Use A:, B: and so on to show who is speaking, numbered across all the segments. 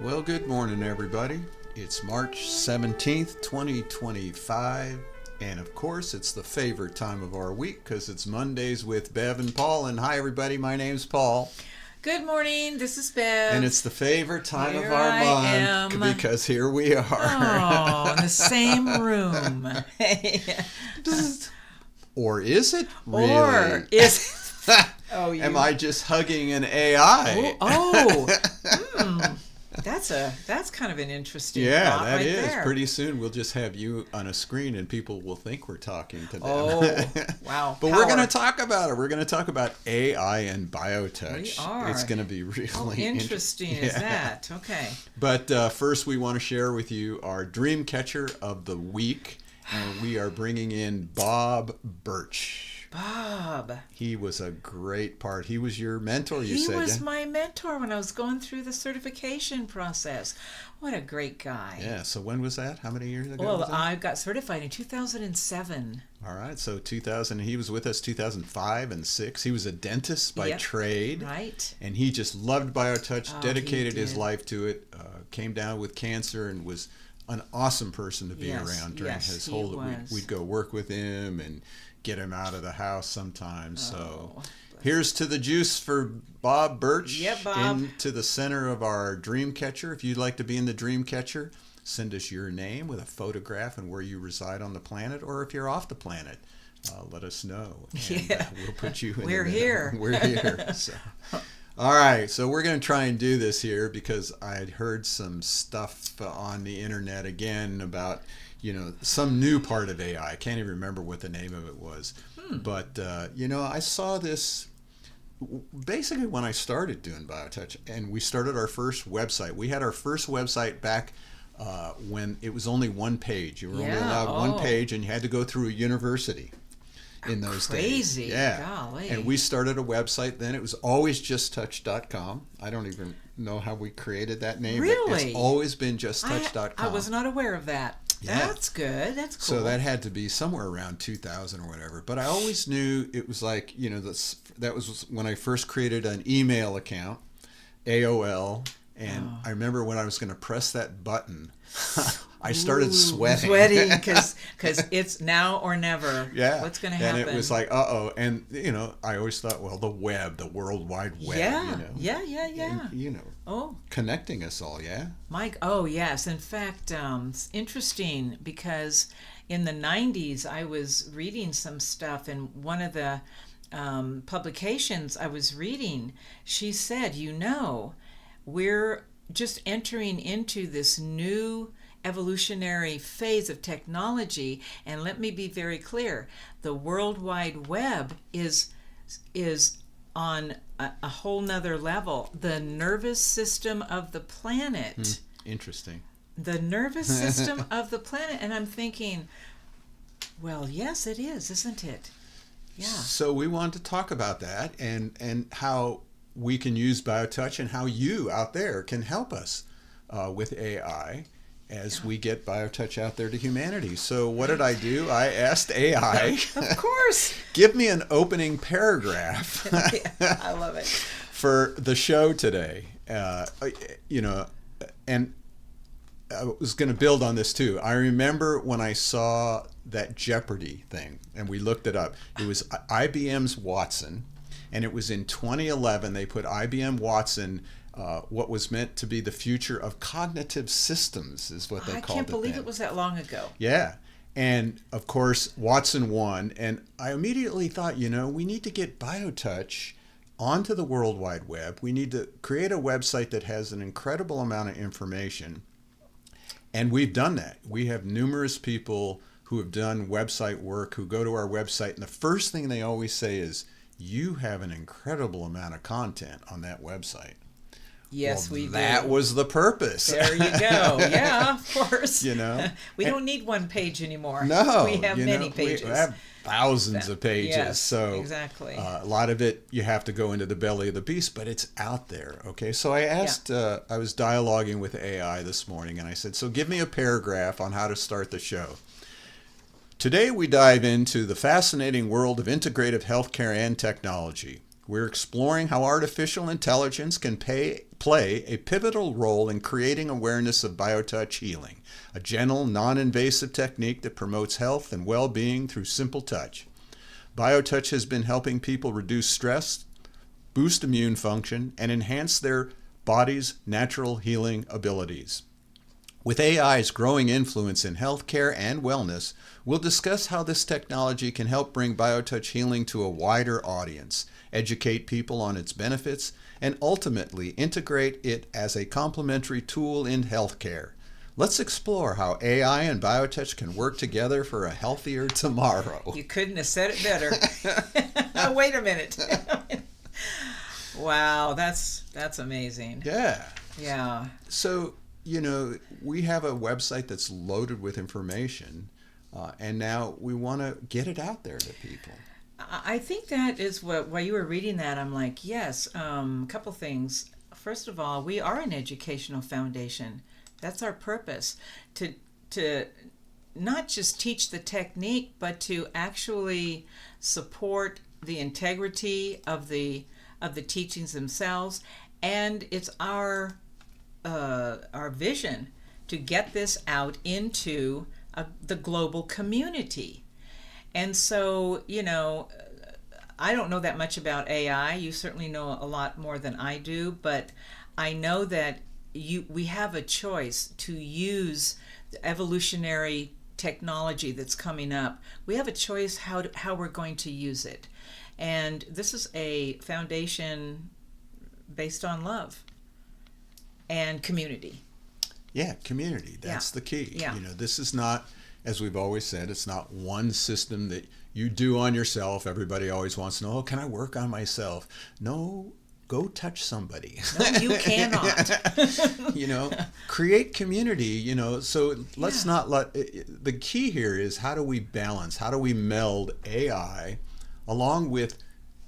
A: Well, good morning, everybody. It's March 17th, 2025. And of course, it's the favorite time of our week because it's Mondays with Bev and Paul. And hi, everybody. My name's Paul.
B: Good morning. This is Bev.
A: And it's the favorite time
B: Here
A: of our
B: I
A: month
B: am.
A: because here we are.
B: Oh, in the same room.
A: Or is it really?
B: Or is Oh, you.
A: Am I just hugging an AI?
B: That's kind of an interesting
A: Yeah,
B: thought
A: that
B: right
A: is.
B: there.
A: Pretty soon we'll just have you on a screen and people will think we're talking to them.
B: Oh, wow.
A: But
B: Power.
A: we're going to talk about it. We're going to talk about AI and biotouch.
B: We are.
A: It's going to be really
B: Interesting is that. Okay.
A: But first we want to share with you our dream catcher of the week. And we are bringing in Bob Birch.
B: Bob.
A: He was a great part. He was your mentor, you said.
B: He was
A: yeah?
B: my mentor when I was going through the certification process. What a great guy.
A: Yeah, so when was that? How many years ago
B: Well,
A: was that?
B: I got certified in 2007.
A: All right, so 2000, he was with us 2005 and 6. He was a dentist by trade.
B: Right.
A: And he just loved BioTouch,
B: Oh,
A: dedicated
B: he
A: his
B: did.
A: life to it, came down with cancer and was an awesome person to be
B: Yes,
A: around during
B: yes,
A: his
B: he
A: whole,
B: was.
A: we'd go work with him and get him out of the house sometimes. So
B: Oh.
A: here's to the juice for Bob Birch.
B: Yep, Bob.
A: Into the center of our dream catcher. If you'd like to be in the dream catcher, send us your name with a photograph and where you reside on the planet, or if you're off the planet, let us know. And, we'll put you in.
B: We're here.
A: We're here. So. All right, so we're going to try and do this here because I had heard some stuff on the internet again about, some new part of AI. I can't even remember what the name of it was. But, I saw this basically when I started doing BioTouch, and we started our first website. We had our first website back when it was only one page. You were only allowed one page, and you had to go through a university in those
B: Crazy.
A: days. Yeah.
B: Golly.
A: And we started a website then. It was always justtouch.com. I don't even know how we created that name.
B: Really?
A: But it's always been justtouch.com.
B: I was not aware of that.
A: Yeah.
B: That's good. That's cool.
A: So that had to be somewhere around 2000 or whatever. But I always knew it was like, that was when I first created an email account, AOL. And I remember when I was going to press that button, I started sweating.
B: Sweating because it's now or never.
A: Yeah.
B: What's going to happen?
A: And it was like, uh-oh. And, I always thought, well, the web, the World Wide Web.
B: Yeah.
A: And,
B: Oh.
A: connecting us all, yeah?
B: Mike, oh yes. In fact, it's interesting because in the 90s I was reading some stuff, and one of the publications I was reading, she said, we're just entering into this new evolutionary phase of technology, and let me be very clear, the World Wide Web is on a whole nother level. The nervous system of the planet.
A: Interesting.
B: The nervous system of the planet. And I'm thinking, well, yes, it is, isn't it? Yeah.
A: So we want to talk about that and how we can use BioTouch and how you out there can help us with AI as we get BioTouch out there to humanity. So what did I do? I asked AI,
B: Of course.
A: give me an opening paragraph
B: I love it.
A: for the show today. And I was going to build on this too. I remember when I saw that Jeopardy thing, and we looked it up. It was IBM's Watson, and it was in 2011. They put IBM Watson, what was meant to be the future of cognitive systems, is what they called it.
B: I can't believe
A: then.
B: it was that long ago.
A: Yeah. And of course, Watson won. And I immediately thought, we need to get BioTouch onto the World Wide Web. We need to create a website that has an incredible amount of information. And we've done that. We have numerous people who have done website work who go to our website. And the first thing they always say is, you have an incredible amount of content on that website.
B: Yes,
A: Well,
B: we do.
A: that was the purpose.
B: There you go. Yeah, of course. We
A: And-
B: don't need one page anymore.
A: No,
B: We have many pages.
A: We have thousands of pages.
B: Yes,
A: so
B: exactly.
A: a lot of it you have to go into the belly of the beast, but it's out there. Okay, so I asked. I was dialoguing with AI this morning, and I said, "So give me a paragraph on how to start the show." Today we dive into the fascinating world of integrative healthcare and technology. We're exploring how artificial intelligence can play a pivotal role in creating awareness of biotouch healing, a gentle, non-invasive technique that promotes health and well-being through simple touch. Biotouch has been helping people reduce stress, boost immune function, and enhance their body's natural healing abilities. With AI's growing influence in healthcare and wellness, we'll discuss how this technology can help bring biotouch healing to a wider audience, educate people on its benefits, and ultimately integrate it as a complementary tool in healthcare. Let's explore how AI and biotouch can work together for a healthier tomorrow.
B: You couldn't have said it better. Oh, wait a minute. Wow, that's amazing.
A: Yeah.
B: Yeah.
A: So, we have a website that's loaded with information, and now we want to get it out there to people.
B: I think that is while you were reading that, I'm like, yes, a couple things. First of all, we are an educational foundation. That's our purpose, to not just teach the technique, but to actually support the integrity of the teachings themselves. And it's our vision to get this out into the global community. And so, I don't know that much about AI. You certainly know a lot more than I do, but I know that we have a choice to use the evolutionary technology that's coming up. We have a choice how we're going to use it. And this is a foundation based on love and community.
A: Yeah, community. That's the key.
B: Yeah.
A: This is not, as we've always said, it's not one system that you do on yourself. Everybody always wants to know, can I work on myself? No, go touch somebody.
B: No, you cannot.
A: Create community, so let's not the key here is how do we balance, how do we meld AI along with,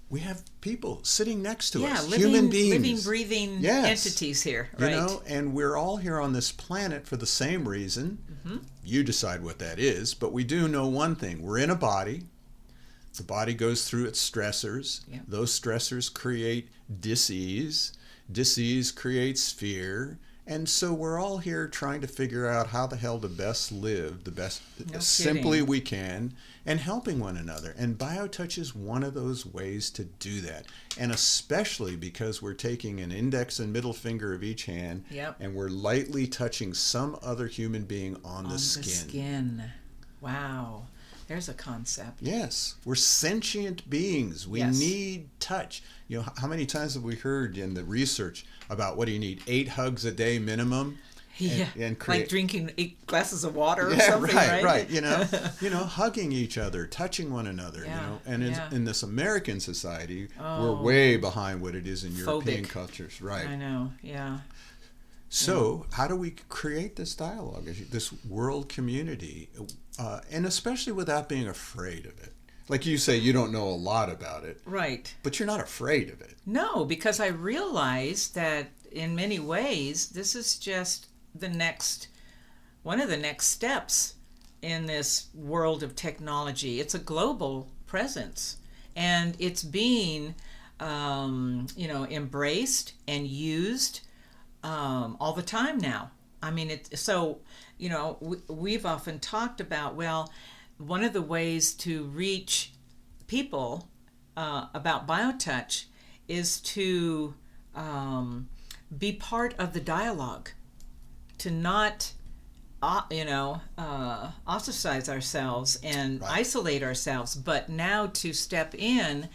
A: we have people sitting next to us, human beings.
B: Living, breathing entities here, right?
A: And we're all here on this planet for the same reason. Mm-hmm. You decide what that is, but we do know one thing. We're in a body. The body goes through its stressors. Yeah. Those stressors create dis-ease. Dis-ease creates fear. And so we're all here trying to figure out how the hell to best live, the best simply we can, and helping one another. And biotouch is one of those ways to do that. And especially because we're taking an index and middle finger of each hand, and we're lightly touching some other human being on the skin.
B: Wow. There's a concept.
A: Yes. We're sentient beings. We need touch. How many times have we heard in the research about what do you need? 8 hugs a day minimum?
B: Yeah. And like drinking 8 glasses of water or something, right?
A: Right. Hugging each other, touching one another, And in this American society, we're way behind what it is in European cultures. Right.
B: I know. Yeah.
A: So how do we create this dialogue, this world community, and especially without being afraid of it? Like you say, you don't know a lot about it.
B: Right.
A: But you're not afraid of it.
B: No, because I realize that in many ways, this is just one of the next steps in this world of technology. It's a global presence, and it's being, embraced and used all the time now. I mean, we've often talked about, one of the ways to reach people about biotouch is to be part of the dialogue, to not ostracize ourselves and isolate ourselves, but now to step in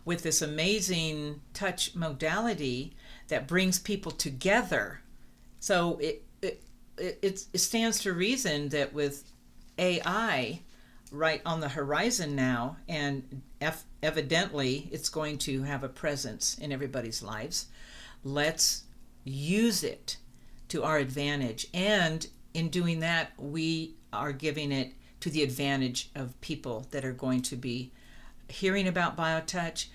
B: with this amazing touch modality that brings people together. So it stands to reason that with AI right on the horizon now, and evidently it's going to have a presence in everybody's lives, let's use it to our advantage. And in doing that, we are giving it to the advantage of people that are going to be hearing about biotouch,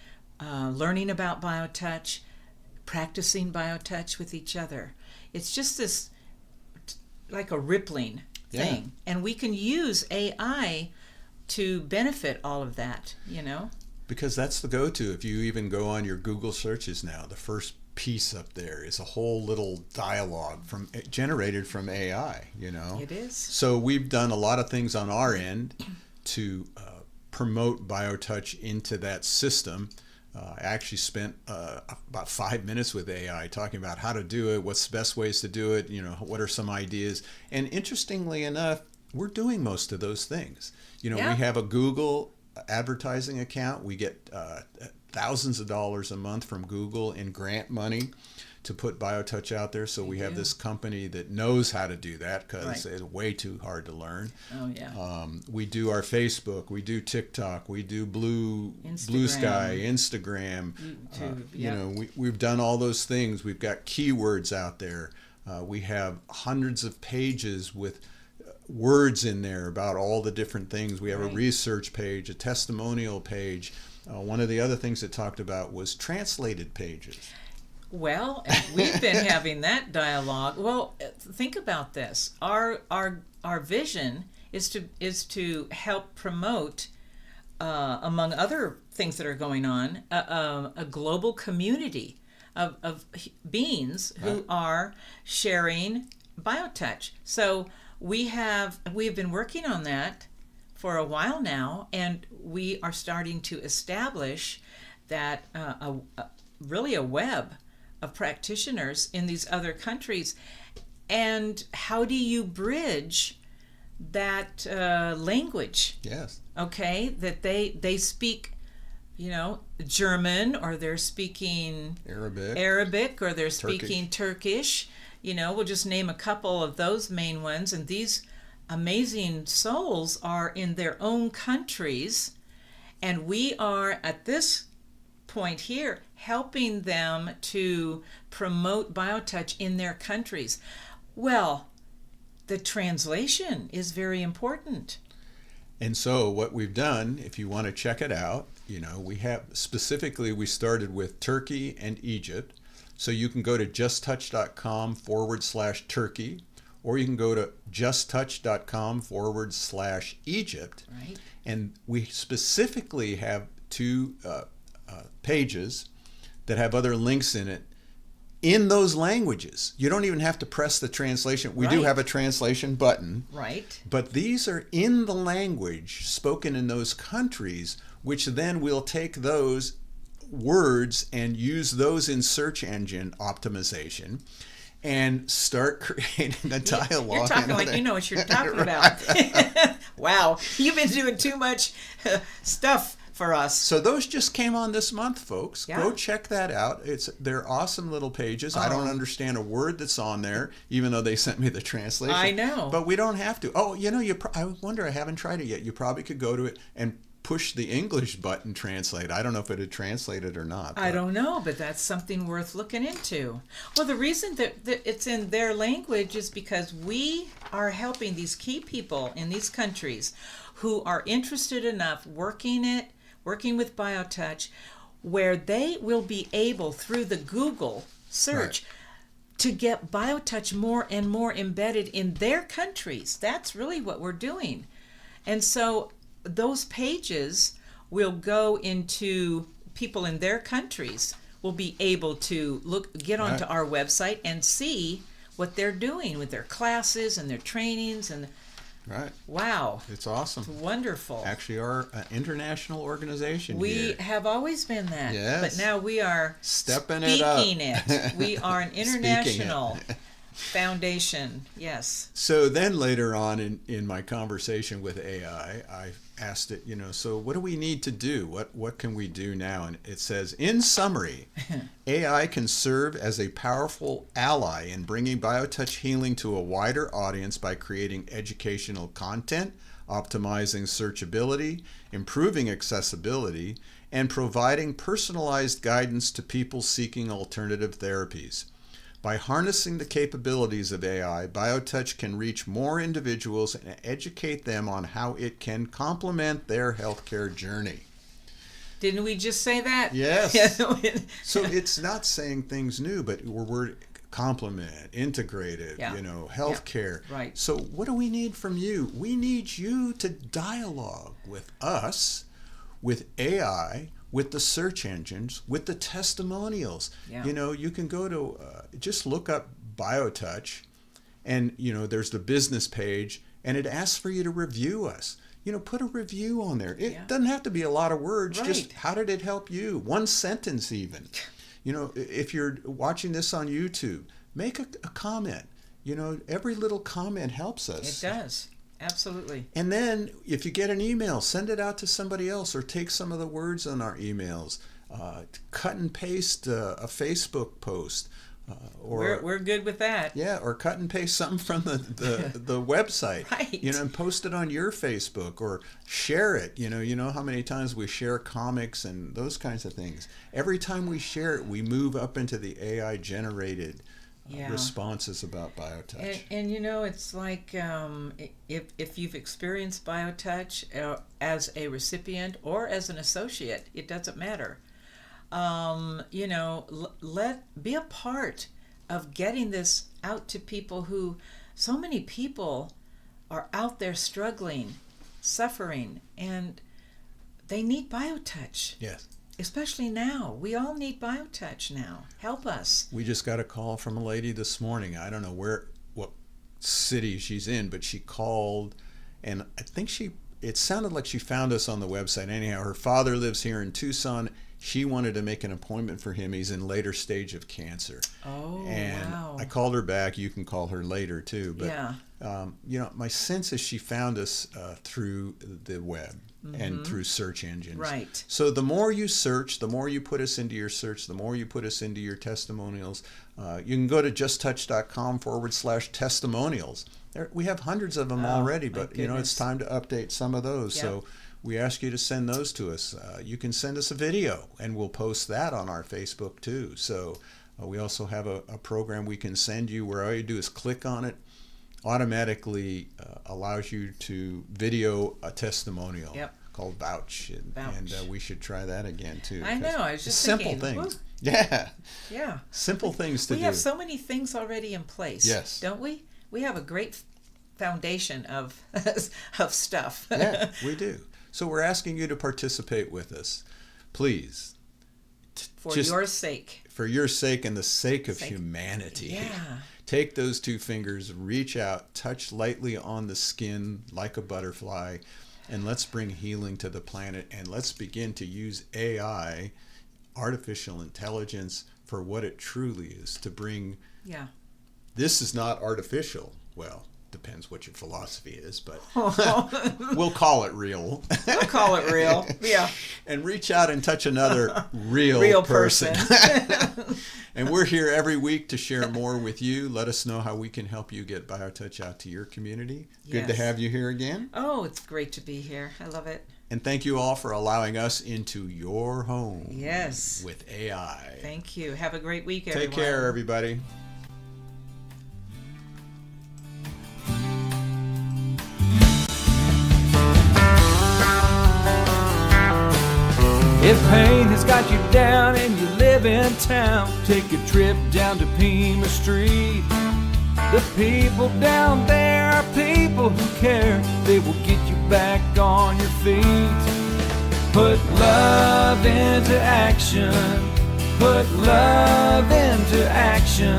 B: learning about biotouch, practicing biotouch with each other. It's just this, like a rippling thing. Yeah. And we can use AI to benefit all of that,
A: Because that's the go-to. If you even go on your Google searches now, the first piece up there is a whole little dialogue generated from AI, you know.
B: It is.
A: So we've done a lot of things on our end to promote BioTouch into that system. I actually spent about 5 minutes with AI talking about how to do it, what's the best ways to do it, you know, what are some ideas. And interestingly enough, we're doing most of those things. You know, we have a Google advertising account. We get thousands of dollars a month from Google in grant money to put BioTouch out there. So we have this company that knows how to do that because it's way too hard to learn.
B: Oh, yeah.
A: We do our Facebook, we do TikTok, we do Blue Sky, Instagram.
B: YouTube,
A: you know, we've done all those things. We've got keywords out there. We have hundreds of pages with words in there about all the different things. We have a research page, a testimonial page. One of the other things it talked about was translated pages.
B: Well, we've been having that dialogue. Well, think about this. Our vision is to help promote, among other things that are going on, a global community of beings who are sharing BioTouch. So we've been working on that for a while now, and we are starting to establish that really a web of practitioners in these other countries. And how do you bridge that language?
A: Yes.
B: Okay, that they speak, you know, German, or they're speaking Arabic, or they're speaking Turkish. You know, we'll just name a couple of those main ones. And these amazing souls are in their own countries, and we are at this point here helping them to promote BioTouch in their countries. Well, the translation is very important.
A: And so what we've done, if you want to check it out, you know, we started with Turkey and Egypt. So you can go to justtouch.com/Turkey, or you can go to justtouch.com/Egypt.
B: Right.
A: And we specifically have two pages that have other links in it in those languages. You don't even have to press the translation. We do have a translation button.
B: Right.
A: But these are in the language spoken in those countries, which then we'll take those words and use those in search engine optimization and start creating a dialogue.
B: You're talking like you know what you're talking about. Wow, you've been doing too much stuff for us.
A: So those just came on this month, folks.
B: Yeah.
A: Go check that out. They're awesome little pages. I don't understand a word that's on there, even though they sent me the translation.
B: I know.
A: But we don't have to. Oh, you know, I wonder, I haven't tried it yet. You probably could go to it and push the English button, translate. I don't know if it had translated or not.
B: I don't know, but that's something worth looking into. Well, the reason that it's in their language is because we are helping these key people in these countries who are interested enough working with BioTouch, where they will be able, through the Google search, to get BioTouch more and more embedded in their countries. Get really what we're doing. And so those pages will go into people in their countries, will be able to get onto our website and see what they're doing with their classes and their trainings. And wow,
A: it's awesome.
B: It's wonderful.
A: Actually, our international organization.
B: We have always been that.
A: Yes.
B: But now we are
A: stepping it up.
B: We are an international foundation. Yes.
A: So then later on in my conversation with AI, I asked it, you know, so what do we need to do? What can we do now? And it says, in summary, AI can serve as a powerful ally in bringing BioTouch healing to a wider audience by creating educational content, optimizing searchability, improving accessibility, and providing personalized guidance to people seeking alternative therapies. By harnessing the capabilities of AI, BioTouch can reach more individuals and educate them on how it can complement their healthcare journey.
B: Didn't we just say that?
A: Yes. So it's not saying things new, but we're complement, integrative, you know, healthcare.
B: Right.
A: So what do we need from you? We need you to dialogue with us with AI, with the search engines, with the testimonials.
B: Yeah.
A: You can go to, just look up BioTouch, and, there's the business page, and it asks for you to review us. Put a review on there. It doesn't have to be a lot of words.
B: Right.
A: Just how did it help you? One sentence even. If you're watching this on YouTube, make a comment. Every little comment helps us.
B: It does. Absolutely.
A: And then if you get an email, send it out to somebody else, or take some of the words on our emails. Cut and paste a Facebook post. Or
B: we're good with that.
A: Yeah, or cut and paste something from the website.
B: Right.
A: And post it on your Facebook, or share it. You know how many times we share comics and those kinds of things. Every time we share it, we move up into the AI generated responses about BioTouch.
B: And it's like, if you've experienced BioTouch as a recipient or as an associate, it doesn't matter. Be a part of getting this out to people who, so many people are out there struggling, suffering, and they need BioTouch.
A: Yes.
B: Especially now. We all need BioTouch now. Help us.
A: We just got a call from a lady this morning. I don't know what city she's in, but she called, and I think it sounded like she found us on the website. Anyhow, her father lives here in Tucson. She wanted to make an appointment for him. He's in later stage of cancer.
B: Oh,
A: and
B: wow.
A: I called her back. You can call her later too. But
B: yeah.
A: My sense is she found us through the web and through search engines.
B: Right.
A: So the more you search, the more you put us into your search, the more you put us into your testimonials. You can go to justtouch.com/testimonials. We have hundreds of them already, but it's time to update some of those. Yep. So we ask you to send those to us. You can send us a video, and we'll post that on our Facebook too. So we also have a program we can send you where all you do is click on it. Automatically allows you to video a testimonial called Vouch. And we should try that again too.
B: I know. I was just
A: simple
B: thinking,
A: things. Yeah.
B: Yeah.
A: Simple things to do.
B: We have so many things already in place.
A: Yes.
B: Don't we? We have a great foundation of stuff.
A: Yeah, we do. So we're asking you to participate with us, please.
B: For your sake.
A: For your sake and the sake of humanity.
B: Yeah.
A: Take those two fingers, reach out, touch lightly on the skin like a butterfly, and let's bring healing to the planet, and let's begin to use AI, artificial intelligence, for what it truly is, to bring...
B: Yeah.
A: This is not artificial. Well, depends what your philosophy is, but we'll call it real.
B: We'll call it real. Yeah.
A: And reach out and touch another real person. And we're here every week to share more with you. Let us know how we can help you get BioTouch out to your community. Good to have you here again.
B: Oh, it's great to be here. I love it.
A: And thank you all for allowing us into your home.
B: Yes.
A: With AI.
B: Thank you. Have a great week, everyone.
A: Take care, everybody.
C: If pain has got you down and you live in town, take a trip down to Pima Street. The people down there are people who care. They will get you back on your feet. Put love into action. Put love into action.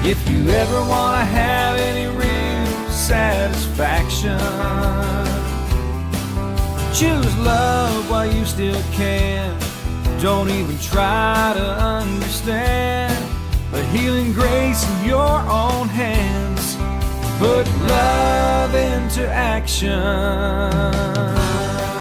C: If you ever want to have any real satisfaction, choose love while you still can. Don't even try to understand. A healing grace in your own hands. Put love into action.